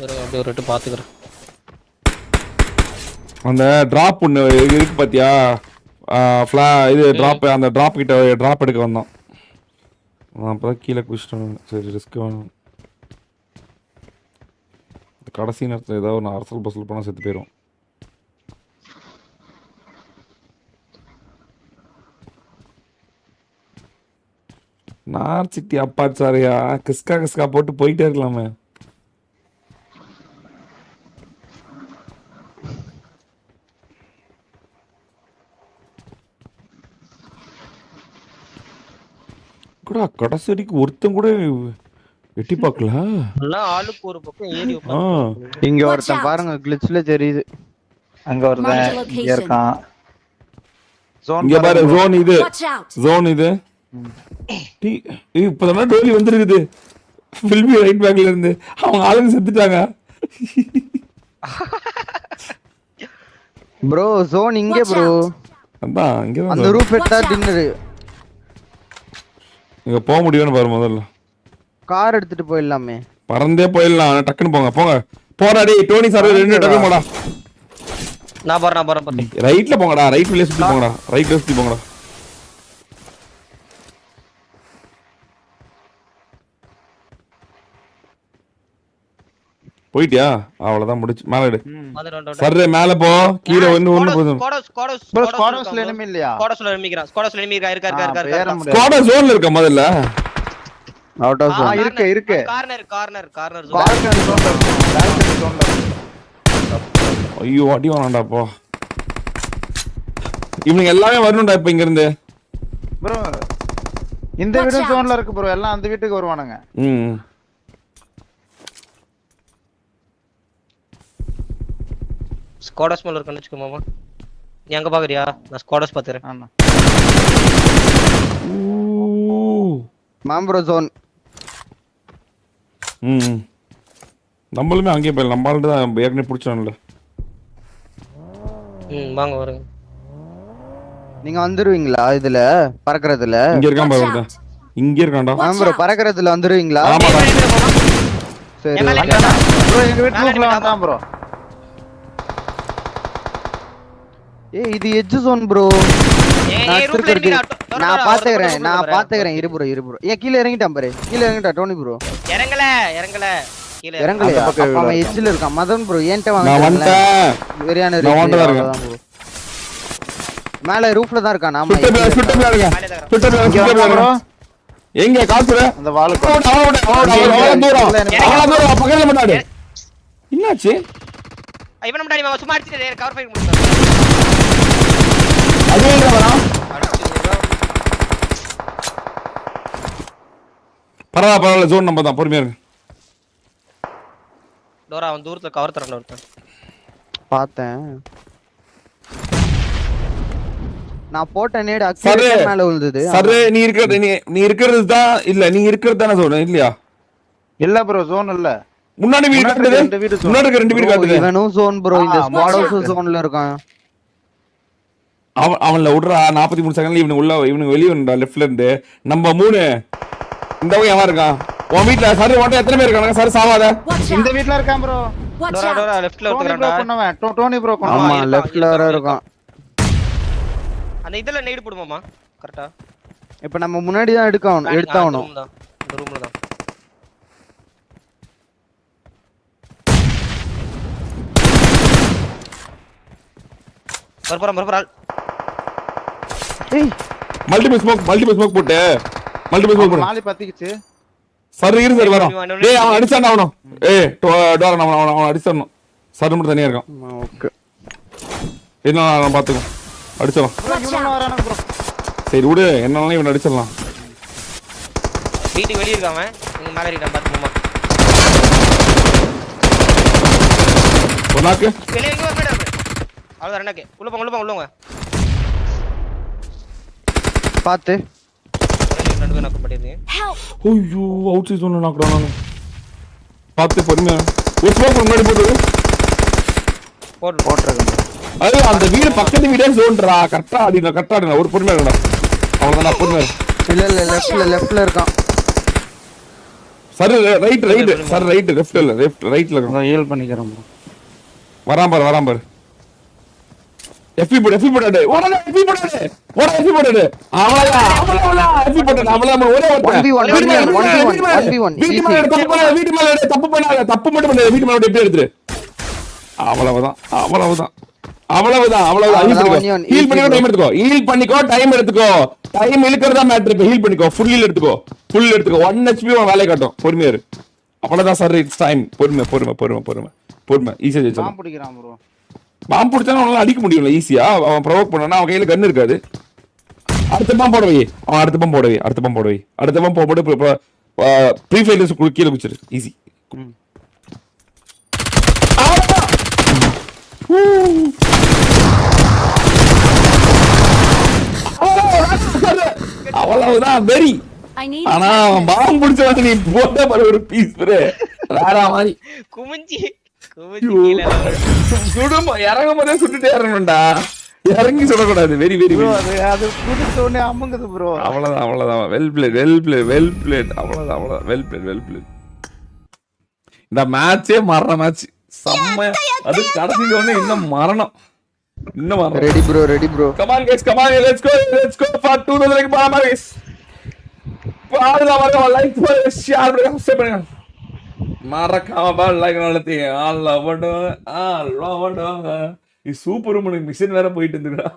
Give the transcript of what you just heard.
அப்படியே ஒரு ரெட்டு பாத்துக்கிறேன். அந்த டிராப் ஒன்று இருக்கு பாத்தியா? இது டிராப், அந்த டிராப் கிட்ட டிராப் எடுக்க வந்தோம். அப்பதான் கீழே குதிச்சிட்டோம். சரி ரிஸ்க் வேணும். கடைசி நேரத்தில் ஏதாவது ஒன்று அரசல் பசல் போனால் செத்து போயிடும். நார் சிட்டி அப்பாச்சாரியா கிஸ்கா கிஸ்கா போட்டு போயிட்டே இருக்கலாமே. கூட கடைசி வரைக்கும் ஒருத்தன் கூட வெட்டி பார்க்கல. ஆளுக்கு ஒரு பக்கம் ஏறி இங்க ஒருத்தன் பாருங்க கிளிச்ல தெரியுது. அங்க ஒருத்தன் இங்க இருக்கான். இங்க பாரு ஜோன் இது. ஜோன் இது. இப்பதான் டோலி வந்திருக்குது. ஃபில்மி ரைட் பேக்ல இருந்து அவங்க ஆளுங்க செத்துட்டாங்க. ப்ரோ ஜோன் இங்க ப்ரோ. அதான் இங்க அந்த ரூஃப் எடுத்தா டின்னர். இங்க போக முடியும்னு பாரு. முதல்ல கார் எடுத்துட்டு போயிடலாமே. பறந்தே போயிடலாம். டக்குன்னு போங்க போங்க. போடா டேய் டோனி சார் 2 டக்கு போடா. நான் போறேன். ரைட்ல போங்கடா. ரைட்ல சுத்தி போங்கடா. ரைட்ல சுத்தி போங்கடா. போயிட்டியா? அவ்வளவுதான் முடிச்சு. மேல எடு. சர்ரே மேல போ. கீழே ஒண்ணு போதும். ஸ்குவாடஸ்ல எனிமி இல்லையா? ஸ்குவாடஸ்ல எனிமி இருக்கா. ஸ்குவாட் ஜோன்ல இருக்க முதல்ல. அவுட் ஆஃப் ஜோன் இருக்கு. கார்னர் ஜோன்ல. ஐயோ அடி வாங்கடா போ. இவங்க எல்லாமே வரணும்டா இப்ப இங்க இருந்து. ப்ரோ இந்த வீடு ஜோன்ல இருக்கு ப்ரோ. எல்லாம் அந்த வீட்டுக்கு வருவானுங்க. ஸ்குவாடஸ் மேல இருக்கன்னு வெச்சுக்கோ மாமா. நீ அங்க பாக்குறியா? நான் ஸ்குவாடஸ் பாத்துறேன். ஆமா. மாம்ப்ரோ ஜோன். நம்மளுமே அங்கேயே போயிடலாம். நம்மள்ட்ட தான் ஏற்கனவே பிடிச்சானுல. வாங்க வருங்க. நீங்க வந்துருவீங்களா இதுல பறக்கறதுல? இங்க இருக்கான் பாருடா. இங்க இருக்கான்டா. மாம்ப்ரோ பறக்கறதுல வந்துருவீங்களா? ஆமா. சரி ப்ரோ எங்க வீட்டு ரூஃப்ல வந்தான் ப்ரோ. ஏய் இது எட்ஜ் ஜோன் ப்ரோ. நான் பாத்துக்கறேன். இரு ப்ரோ. ஏன் கீழ இறங்கிட்டான் பாரு. கீழ இறங்கிட்டா டோனி ப்ரோ. இறங்கல. கீழ இறங்கலையா? அவன் எட்ஜ்ல இருக்கான். மதன் ப்ரோ ஏன்ட்ட வாங்க. நான் வந்துட்டேன். வெரியான இருக்கேன். மேல ரூஃப்ல தான் இருக்கான். நாம சுட்ட ப்ரோ. எங்க காசுற? அந்த வாளுக்கு அவ்வளவு தூரம் பக்கத்துல முன்னாடி. என்னாச்சு? இவன் முன்னாடி மாமா சும்மா அடிச்சிட்டே கவர் ஃபைட் முடிச்சான். அது எங்க வரா? பரவாயில்ல ஜோன் நம்ம தான். பொறுமையா இருக்கு. டோரா அவன் தூரத்துல கவர் தரணும் ஒருத்தன். பார்த்தேன். நான் போட்ட நேடு அக்யூரேட்டா மேல விழுந்தது. சரே நீ இருக்கிறது தான் இல்ல. நீ இருக்கிறது தான ஜோன் இல்லையா? இல்ல ப்ரோ ஜோன் இல்ல. முன்னாடி வீடு காட்டுது. முன்னாடி 2 வீடு காட்டுது. இவனும் ஜோன் ப்ரோ. இந்த ஸ்குவாடோஸ் ஜோன்ல இருக்கான். அவன்ல விடுறா. 43 செகண்ட்ல இவனுக்கு வெளிய வந்தா லெஃப்ட்ல இருந்து. நம்ம 3 இந்த பக்கம் எவன் இருக்கான்? உன் வீட்ல சரி ஓட்ட எத்தனை பேர் இருக்காங்க? சரி சாவாத. இந்த வீட்ல இருக்கான் ப்ரோ. டோரா லெஃப்ட்ல ஒருத்தன்டா. டோனி ப்ரோ கொண்டு ஆமா லெஃப்ட்ல வர இருக்கான். அந்த இதெல்லாம் நேடு போடுமாமா கரெக்ட்டா? இப்போ நம்ம முன்னாடி தான் எடுத்தாவணும். இந்த ரூம்ல தான். பரபரா. ஏய் மல்டிபிள் ஸ்மோக் போட்டு. மாலி பத்திக்கிச்சு. சரி இரு சரி வரோம். டேய் அவன் அடிச்சானே அவனோ. டோரா அவன் அடிச்சானோ. சரி மட்டும் தனியா இருக்கான். ஓகே. என்ன நான் பாத்துக்கோ. அடிச்சலாம். இவனும் வரானே ப்ரோ. சரி விடு. என்னன்னா இவன் அடிச்சிடலாம். வீட்டுக்கு வெளிய இருக்கான் அவன். நீங்க மேல ஏறிட்டான் பாத்துக்கோமா. ஒரு நாக்கு. வெளிய எங்க வரணும்? அவ்வளவு ரெண்டாக்கே. உள்ள போங்க. பாத்து. ரெண்டு பேர் நாக் பண்ணிருக்கீங்க. ஐயோ அவுட் சைடு ஜோன்ல நாக்குறான் நானு. பாத்து பொறுமையா. ஒரு ஸ்மோக் முன்னாடி போட்டுறேன். அது அந்த வீடு பக்கத்து வீடே ஜோன்டா. கரெக்ட்டா அடினா ஒரு பொறுமையா இருக்கடா. அவ்வளவுதான் பொறுமையா. இல்ல லெஃப்ட்ல இருக்கான். சார் ரைட் சார் ரைட் ரைட்ல அதான் ஹீல் பண்ணிக்கிறேன் ப்ரோ. வரான் பாரு எஃபி போடாடு ஓடா எஃபி போடாடு அவ்வளவுதான் எஃபி போடாடு அவ்வளவுதான் ஒரே ஒன் பி ஒன் வீட்டு மேல தப்பு பண்ணாத தப்பு மட்டும் பண்ணாத வீட்டு மேல எப்படி எடுத்துரு அவ்வளவுதான் ஹீல் பண்ணிக்கோ டைம் எடுத்துக்கோ டைம் இழுக்கிறதா மேட்டர் இப்ப ஹீல் பண்ணிக்கோ ஃபுல் எடுத்துக்கோ 1 HP வேலையை காட்டும் பொறுமையா இரு அவ்வளவுதான் சார் இட்ஸ் டைம் பொறுமை ஈஸியா ஜெயிச்சலாம் பாம்பு பிடிக்கிறான் ப்ரோ. பாம்பு பிடிச்சாலும் அவனால அடிக்க முடியல ஈஸியா அவன் ப்ரொவோக் பண்ணானா அவன் கையில கன் இருக்காது அடுத்த பாம்பு போட வை அடுத்த பாம்பு போட்டு ப்ரீ ஃபைலர்ஸ் கீழே குச்சிரு ஈஸி அவ்வளவுதான் வெரி I need ஆனா அவன் பாம்பு பிடிச்ச நீ போட்ட பாரு ஒரு பீஸ் வேற மாதிரி குமிஞ்சி கீழே சுடும் இறங்கும் போதே சுட்டுட்டே இறங்கணும்டா இறங்கி சுடக்கூடாது வெரி ப்ரோ அது புடிச்ச உடனே அமுங்குது ப்ரோ. அவ்வளவுதான் வெல் பிளேட் அவ்வளவுதான் வெல் பிளேட் இந்த மேட்சே மரண மேட்ச் செம்ம அது கடைசில ஒண்ணு இன்னும் மரணம் ready bro come on let's go for 2000 like பாமா guys பாருங்க லைக் பண்ணுங்க ஷேர் பண்ணுங்க சப்ஸ்கிரைப் பண்ணுங்க மறக்காம லைக் பண்ணி ஆல் லவ் பண்ணுங்க இது சூப்பர் மிஷின் வேற போயிட்டு இருக்குடா